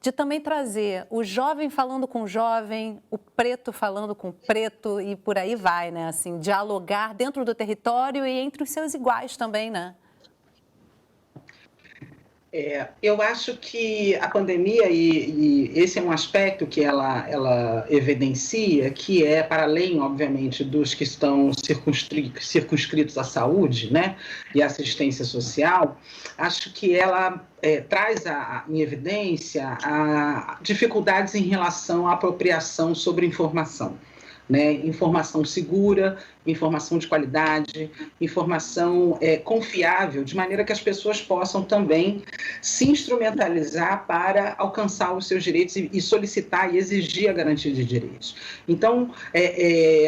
de também trazer o jovem falando com o jovem, o preto falando com o preto e por aí vai, né? Assim, dialogar dentro do território e entre os seus iguais também, né? Eu acho que a pandemia, e esse é um aspecto que ela evidencia, que é, para além, obviamente, dos que estão circunscritos à saúde, né, e à assistência social, acho que ela traz em evidência dificuldades em relação à apropriação sobre informação. Né? Informação segura, informação de qualidade, informação confiável, de maneira que as pessoas possam também se instrumentalizar para alcançar os seus direitos e solicitar e exigir a garantia de direitos. Então,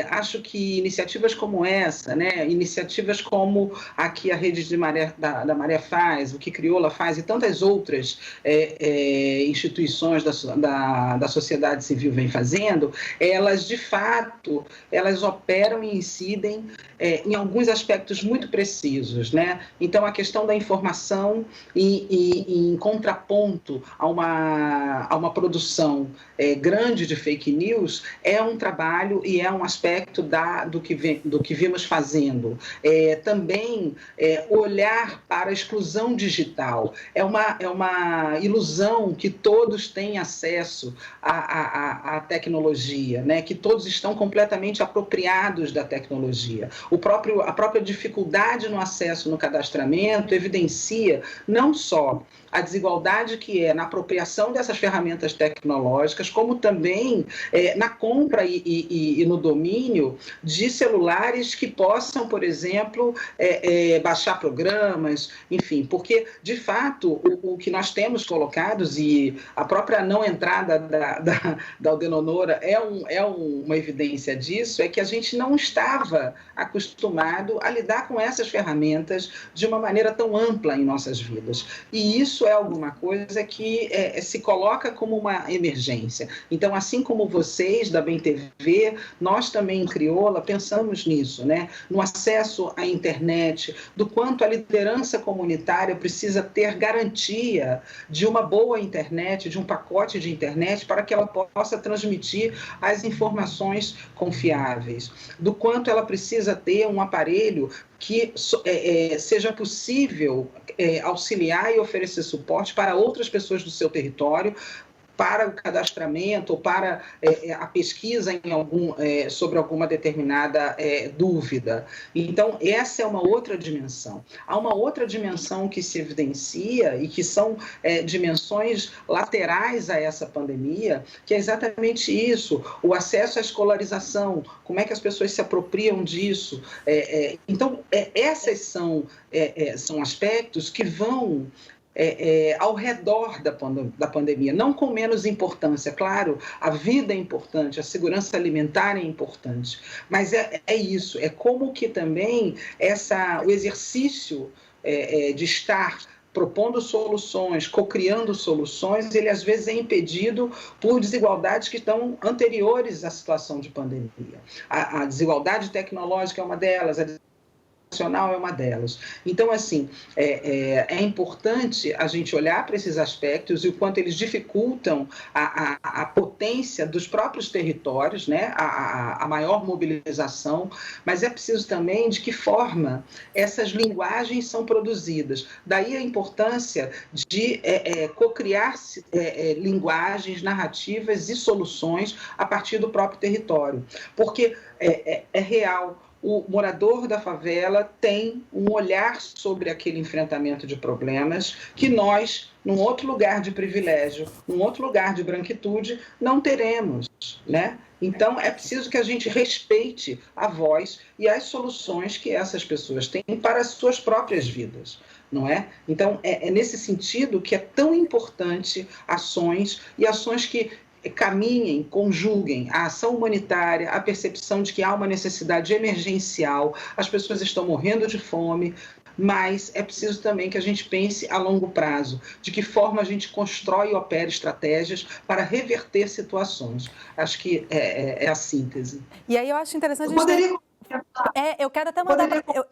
acho que iniciativas como essa, né? Iniciativas como a que a Rede da Maré faz, o que Crioula faz e tantas outras instituições da sociedade civil vêm fazendo, elas, de fato, elas operam e incidem em alguns aspectos muito precisos, né? Então, a questão da informação em contraponto a uma produção grande de fake news é um trabalho e é um aspecto do que vimos fazendo. Também olhar para a exclusão digital. É uma ilusão que todos têm acesso à tecnologia, né? Que todos estão completamente apropriados da tecnologia. A própria dificuldade no acesso no cadastramento evidencia não só a desigualdade que é na apropriação dessas ferramentas tecnológicas, como também na compra e no domínio de celulares que possam, por exemplo, baixar programas, enfim, porque, de fato, o que nós temos colocados, e a própria não entrada da Aldenonora é uma evidência disso, é que a gente não estava acostumado a lidar com essas ferramentas de uma maneira tão ampla em nossas vidas. E isso é alguma coisa que se coloca como uma emergência. Então, assim como vocês da Bem TV, nós também em Crioula pensamos nisso, né? No acesso à internet, do quanto a liderança comunitária precisa ter garantia de uma boa internet, de um pacote de internet para que ela possa transmitir as informações confiáveis, do quanto ela precisa ter um aparelho que seja possível auxiliar e oferecer suporte para outras pessoas do seu território, para o cadastramento ou para a pesquisa sobre alguma determinada dúvida. Então, essa é uma outra dimensão. Há uma outra dimensão que se evidencia e que são dimensões laterais a essa pandemia, que é exatamente isso, o acesso à escolarização, como é que as pessoas se apropriam disso. Então, esses são aspectos que vão ao redor da pandemia, não com menos importância. Claro, a vida é importante, a segurança alimentar é importante, mas é isso, é como que também o exercício de estar propondo soluções, cocriando soluções, ele às vezes é impedido por desigualdades que estão anteriores à situação de pandemia. A desigualdade tecnológica é uma delas, é uma delas. Então, assim, é importante a gente olhar para esses aspectos e o quanto eles dificultam a potência dos próprios territórios, né? A maior mobilização, mas é preciso também de que forma essas linguagens são produzidas. Daí a importância de cocriar linguagens, narrativas e soluções a partir do próprio território, porque é real. O morador da favela tem um olhar sobre aquele enfrentamento de problemas que nós, num outro lugar de privilégio, num outro lugar de branquitude, não teremos, né? Então, é preciso que a gente respeite a voz e as soluções que essas pessoas têm para as suas próprias vidas, não é? Então, é nesse sentido que é tão importante ações que caminhem, conjuguem a ação humanitária, a percepção de que há uma necessidade emergencial, as pessoas estão morrendo de fome, mas é preciso também que a gente pense a longo prazo, de que forma a gente constrói e opera estratégias para reverter situações. Acho que é a síntese. E aí eu acho interessante... eu quero até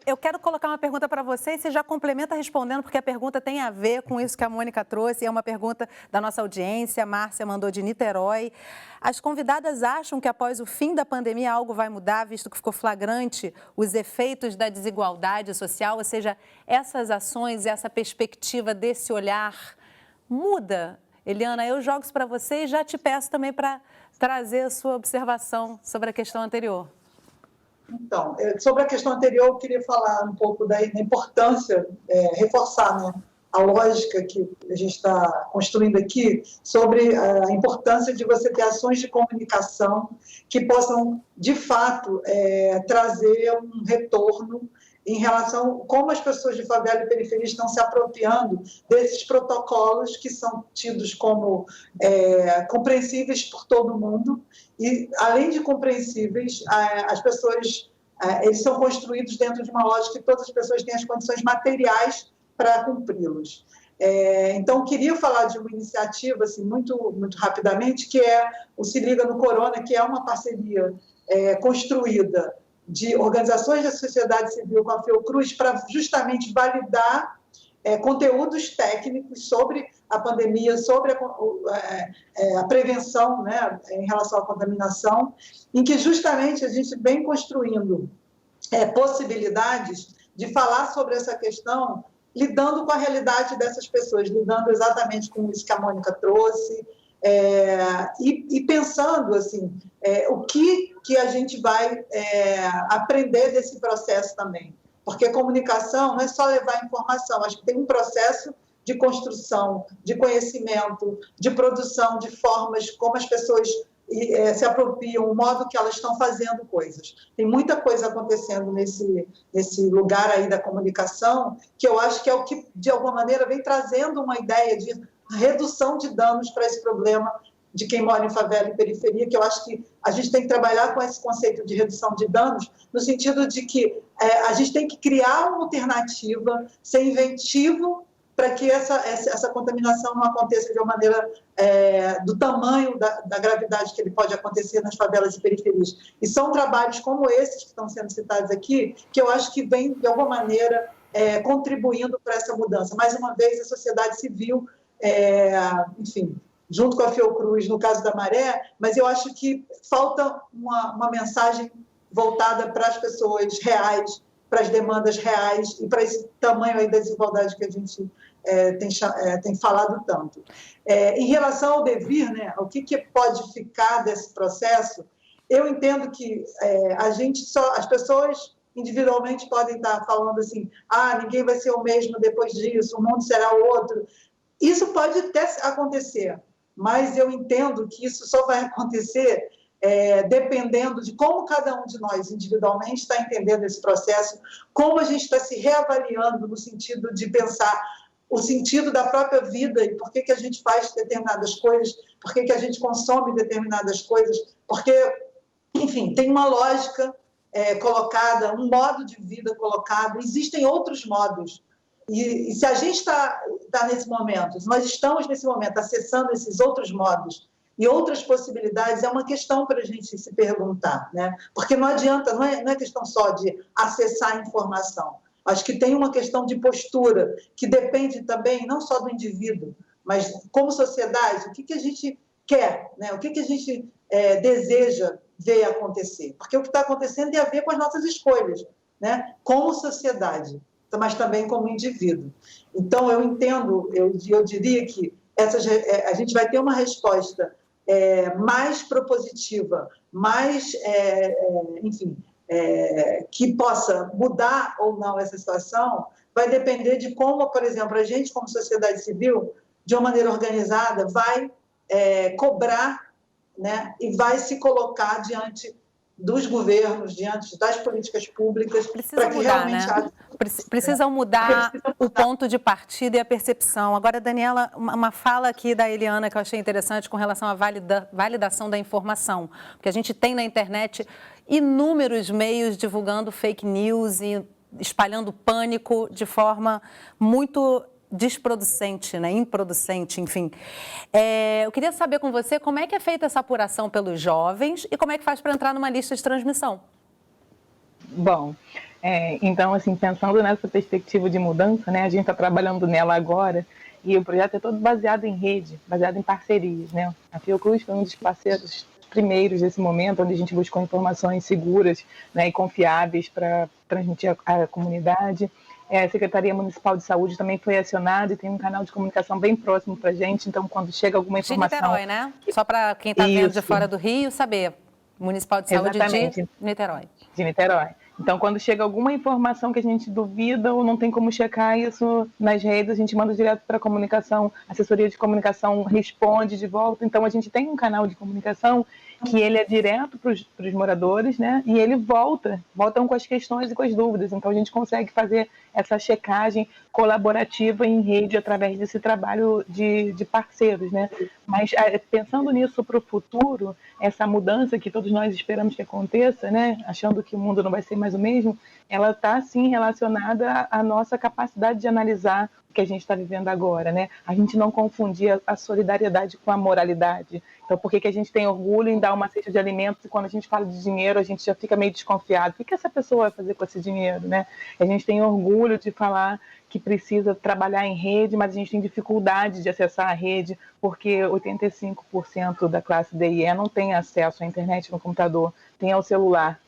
eu quero colocar uma pergunta para você e você já complementa respondendo, porque a pergunta tem a ver com isso que a Mônica trouxe, é uma pergunta da nossa audiência, a Márcia mandou de Niterói. As convidadas acham que após o fim da pandemia algo vai mudar, visto que ficou flagrante os efeitos da desigualdade social, ou seja, essas ações, essa perspectiva desse olhar muda? Eliana, eu jogo isso para você e já te peço também para trazer a sua observação sobre a questão anterior. Então, sobre a questão anterior, eu queria falar um pouco da importância, reforçar, né, a lógica que a gente está construindo aqui, sobre a importância de você ter ações de comunicação que possam, de fato, trazer um retorno em relação a como as pessoas de favela e periferia estão se apropriando desses protocolos que são tidos como compreensíveis por todo mundo. E, além de compreensíveis, as pessoas, eles são construídos dentro de uma lógica que todas as pessoas têm as condições materiais para cumpri-los. Então, queria falar de uma iniciativa, assim, muito, muito rapidamente, que é o Se Liga no Corona, que é uma parceria construída de organizações da sociedade civil com a Fiocruz para justamente validar conteúdos técnicos sobre a pandemia, sobre a prevenção, né, em relação à contaminação, em que justamente a gente vem construindo possibilidades de falar sobre essa questão, lidando com a realidade dessas pessoas, lidando exatamente com isso que a Mônica trouxe, e pensando assim, o que a gente vai aprender desse processo também. Porque comunicação não é só levar informação, acho que tem um processo de construção, de conhecimento, de produção, de formas como as pessoas se apropriam, o modo que elas estão fazendo coisas. Tem muita coisa acontecendo nesse lugar aí da comunicação, que eu acho que é o que, de alguma maneira, vem trazendo uma ideia de redução de danos para esse problema de quem mora em favela e periferia, que eu acho que a gente tem que trabalhar com esse conceito de redução de danos, no sentido de que a gente tem que criar uma alternativa, ser inventivo para que essa contaminação não aconteça de uma maneira do tamanho da gravidade que ele pode acontecer nas favelas e periferias. E são trabalhos como esses que estão sendo citados aqui, que eu acho que vem, de alguma maneira, contribuindo para essa mudança. Mais uma vez, a sociedade civil, enfim, junto com a Fiocruz, no caso da Maré, mas eu acho que falta uma mensagem voltada para as pessoas reais, para as demandas reais e para esse tamanho aí da desigualdade que a gente tem falado tanto. Em relação ao devir, né, o que pode ficar desse processo, eu entendo que as pessoas individualmente podem estar falando assim, ninguém vai ser o mesmo depois disso, o mundo será o outro. Isso pode até acontecer, mas eu entendo que isso só vai acontecer dependendo de como cada um de nós individualmente está entendendo esse processo, como a gente está se reavaliando no sentido de pensar o sentido da própria vida e por que a gente faz determinadas coisas, por que a gente consome determinadas coisas, porque, enfim, tem uma lógica colocada, um modo de vida colocado, existem outros modos. E se a gente está nesse momento, nós estamos nesse momento acessando esses outros modos e outras possibilidades, é uma questão para a gente se perguntar, né? Porque não adianta, não é questão só de acessar a informação. Acho que tem uma questão de postura que depende também não só do indivíduo, mas como sociedade, o que a gente quer, né? O que a gente deseja ver acontecer. Porque o que está acontecendo tem a ver com as nossas escolhas, né? Como sociedade, mas também como indivíduo. Então, eu entendo, eu diria que a gente vai ter uma resposta mais propositiva, mais, enfim, que possa mudar ou não essa situação, vai depender de como, por exemplo, a gente, como sociedade civil, de uma maneira organizada, vai cobrar, né, e vai se colocar diante dos governos, diante das políticas públicas, para que mudar, realmente né? Precisam mudar o ponto de partida e a percepção. Agora, Daniela, uma fala aqui da Eliana que eu achei interessante com relação à validação da informação, porque a gente tem na internet inúmeros meios divulgando fake news e espalhando pânico de forma muito desproducente, né? Improducente, enfim. Eu queria saber com você como é que é feita essa apuração pelos jovens e como é que faz para entrar numa lista de transmissão. Bom, então, assim, pensando nessa perspectiva de mudança, né, a gente está trabalhando nela agora e o projeto é todo baseado em rede, baseado em parcerias, né? A Fiocruz foi um dos parceiros primeiros desse momento, onde a gente buscou informações seguras, né, e confiáveis para transmitir à comunidade. A Secretaria Municipal de Saúde também foi acionada e tem um canal de comunicação bem próximo para a gente, então quando chega alguma informação... De Niterói, né? Só para quem está vendo de fora do Rio saber, Municipal de Saúde de Niterói. De Niterói. Então, quando chega alguma informação que a gente duvida ou não tem como checar isso nas redes, a gente manda direto para a comunicação, a assessoria de comunicação responde de volta. Então, a gente tem um canal de comunicação que ele é direto para os moradores, né? E ele voltam com as questões e com as dúvidas. Então, a gente consegue fazer essa checagem colaborativa em rede através desse trabalho de parceiros, né? Mas, pensando nisso para o futuro, essa mudança que todos nós esperamos que aconteça, né? Achando que o mundo não vai ser mais o mesmo, ela está, sim, relacionada à nossa capacidade de analisar o que a gente está vivendo agora, né? A gente não confundir a solidariedade com a moralidade. Então, por que a gente tem orgulho em dar uma cesta de alimentos e quando a gente fala de dinheiro, a gente já fica meio desconfiado? O que essa pessoa vai fazer com esse dinheiro, né? A gente tem orgulho de falar que precisa trabalhar em rede, mas a gente tem dificuldade de acessar a rede, porque 85% da classe D e E não tem acesso à internet no computador, tem ao celular.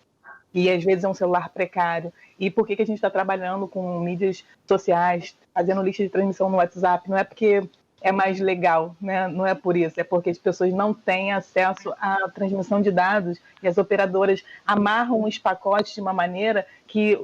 E às vezes é um celular precário. E por que a gente está trabalhando com mídias sociais, fazendo lista de transmissão no WhatsApp? Não é porque é mais legal, né? Não é por isso, é porque as pessoas não têm acesso à transmissão de dados e as operadoras amarram os pacotes de uma maneira que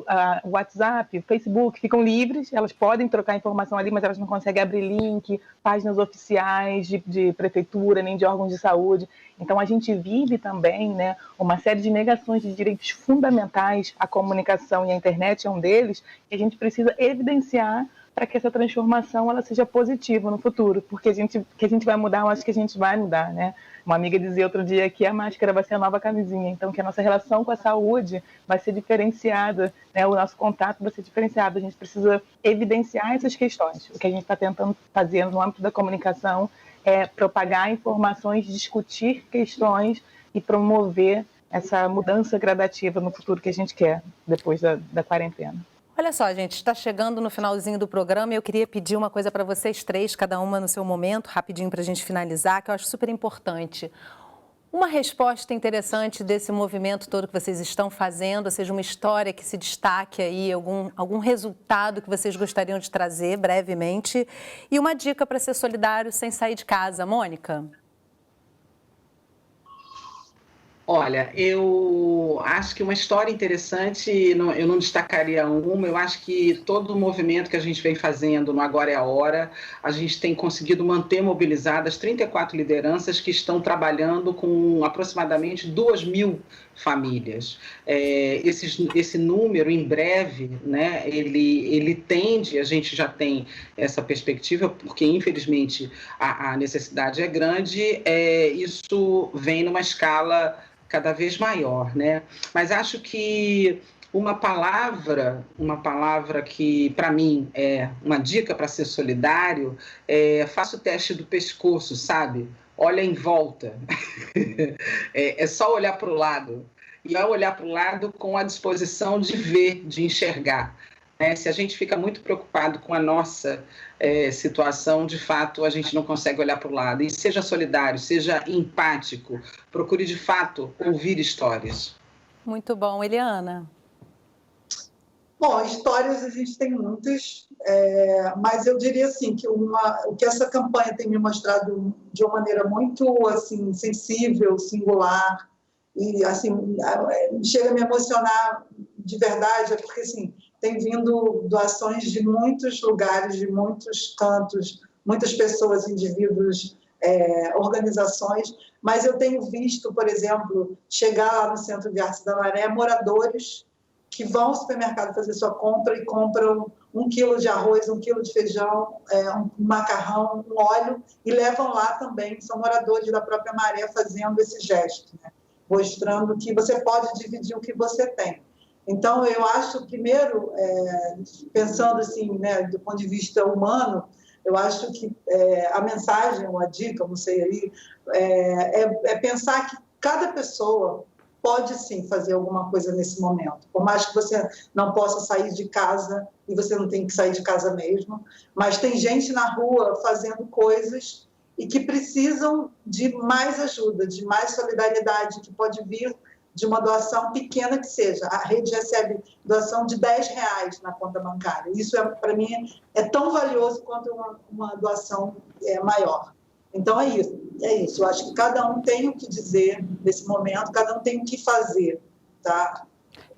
o WhatsApp, o Facebook ficam livres, elas podem trocar informação ali, mas elas não conseguem abrir link, páginas oficiais de prefeitura, nem de órgãos de saúde. Então, a gente vive também, né, uma série de negações de direitos fundamentais, a comunicação e a internet é um deles, e a gente precisa evidenciar para que essa transformação ela seja positiva no futuro, porque que a gente vai mudar, eu acho que a gente vai mudar, né? Uma amiga dizia outro dia que a máscara vai ser a nova camisinha, então que a nossa relação com a saúde vai ser diferenciada, né? O nosso contato vai ser diferenciado, a gente precisa evidenciar essas questões. O que a gente está tentando fazer no âmbito da comunicação é propagar informações, discutir questões e promover essa mudança gradativa no futuro que a gente quer depois da quarentena. Olha só, gente, está chegando no finalzinho do programa e eu queria pedir uma coisa para vocês três, cada uma no seu momento, rapidinho para a gente finalizar, que eu acho super importante. Uma resposta interessante desse movimento todo que vocês estão fazendo, ou seja, uma história que se destaque aí, algum resultado que vocês gostariam de trazer brevemente e uma dica para ser solidário sem sair de casa. Mônica? Olha, eu acho que uma história interessante, eu não destacaria uma, eu acho que todo o movimento que a gente vem fazendo no Agora é a Hora, a gente tem conseguido manter mobilizadas 34 lideranças que estão trabalhando com aproximadamente 2.000 famílias. Esse número, em breve, né, ele tende, a gente já tem essa perspectiva, porque infelizmente a necessidade é grande, isso vem numa escala cada vez maior, né? Mas acho que uma palavra que para mim é uma dica para ser solidário, faça o teste do pescoço, sabe? Olha em volta, é só olhar para o lado, e ao olhar para o lado com a disposição de ver, de enxergar. Se a gente fica muito preocupado com a nossa situação, de fato, a gente não consegue olhar para o lado. E seja solidário, seja empático, procure, de fato, ouvir histórias. Muito bom. Eliana? Bom, histórias a gente tem muitas, mas eu diria assim, que o que essa campanha tem me mostrado de uma maneira muito assim, sensível, singular, e assim, chega a me emocionar de verdade, porque assim, tem vindo doações de muitos lugares, de muitos cantos, muitas pessoas, indivíduos, organizações, mas eu tenho visto, por exemplo, chegar lá no Centro de Artes da Maré, moradores que vão ao supermercado fazer sua compra e compram 1 quilo de arroz, 1 quilo de feijão, um macarrão, um óleo, e levam lá também, são moradores da própria Maré fazendo esse gesto, né? Mostrando que você pode dividir o que você tem. Então, eu acho, primeiro, pensando assim, né, do ponto de vista humano, eu acho que a mensagem, ou a dica, não sei aí, é pensar que cada pessoa pode sim fazer alguma coisa nesse momento. Por mais que você não possa sair de casa, e você não tem que sair de casa mesmo, mas tem gente na rua fazendo coisas e que precisam de mais ajuda, de mais solidariedade, que pode vir de uma doação pequena que seja. A rede recebe doação de R$10 na conta bancária. Isso, para mim, é tão valioso quanto uma doação maior. Então, é isso. Eu acho que cada um tem o que dizer nesse momento, cada um tem o que fazer, tá?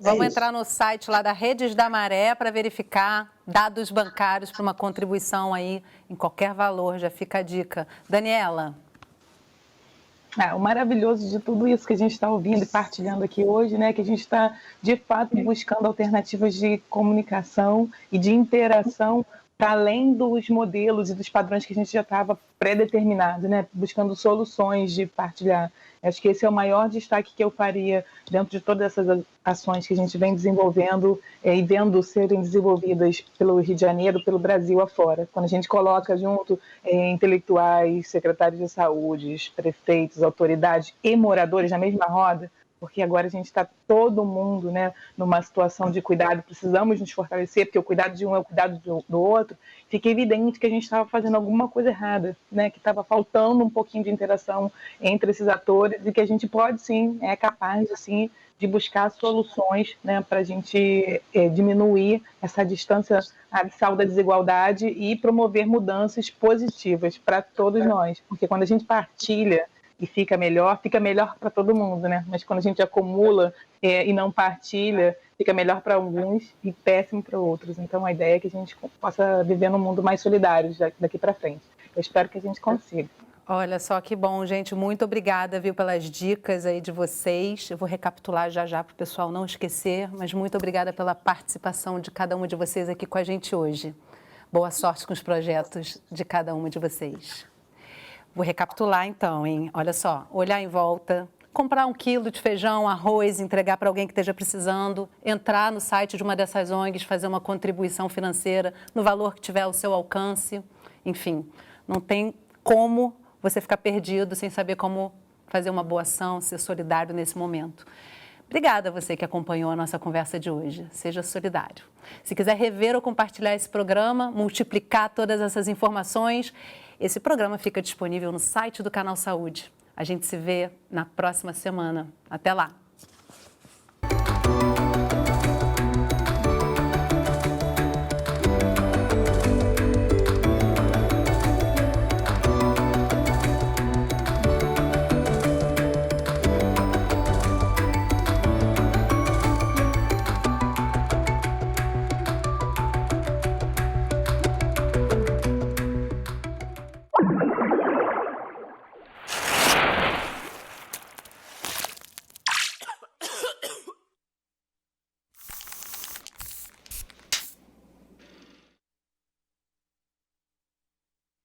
Vamos entrar no site lá da Redes da Maré para verificar dados bancários para uma contribuição aí em qualquer valor, já fica a dica. Daniela. O maravilhoso de tudo isso que a gente está ouvindo e partilhando aqui hoje, né, que a gente está, de fato, buscando alternativas de comunicação e de interação para além dos modelos e dos padrões que a gente já estava pré-determinado, né, buscando soluções de partilhar. Acho que esse é o maior destaque que eu faria dentro de todas essas ações que a gente vem desenvolvendo e vendo serem desenvolvidas pelo Rio de Janeiro, pelo Brasil afora. Quando a gente coloca junto intelectuais, secretários de saúde, prefeitos, autoridades e moradores na mesma roda, porque agora a gente está todo mundo, né, numa situação de cuidado, precisamos nos fortalecer, porque o cuidado de um é o cuidado do outro, fica evidente que a gente estava fazendo alguma coisa errada, né, que estava faltando um pouquinho de interação entre esses atores e que a gente pode sim, é capaz assim, de buscar soluções, né, para a gente diminuir essa distância abissal da desigualdade e promover mudanças positivas para todos nós, porque quando a gente partilha e fica melhor para todo mundo, né? Mas quando a gente acumula e não partilha, fica melhor para alguns e péssimo para outros. Então, a ideia é que a gente possa viver num mundo mais solidário daqui para frente. Eu espero que a gente consiga. Olha só que bom, gente. Muito obrigada, viu, pelas dicas aí de vocês. Eu vou recapitular já para o pessoal não esquecer, mas muito obrigada pela participação de cada uma de vocês aqui com a gente hoje. Boa sorte com os projetos de cada uma de vocês. Vou recapitular então, hein? Olha só, olhar em volta, comprar 1 quilo de feijão, arroz, entregar para alguém que esteja precisando, entrar no site de uma dessas ONGs, fazer uma contribuição financeira no valor que tiver ao seu alcance. Enfim, não tem como você ficar perdido sem saber como fazer uma boa ação, ser solidário nesse momento. Obrigada a você que acompanhou a nossa conversa de hoje. Seja solidário. Se quiser rever ou compartilhar esse programa, multiplicar todas essas informações, esse programa fica disponível no site do Canal Saúde. A gente se vê na próxima semana. Até lá!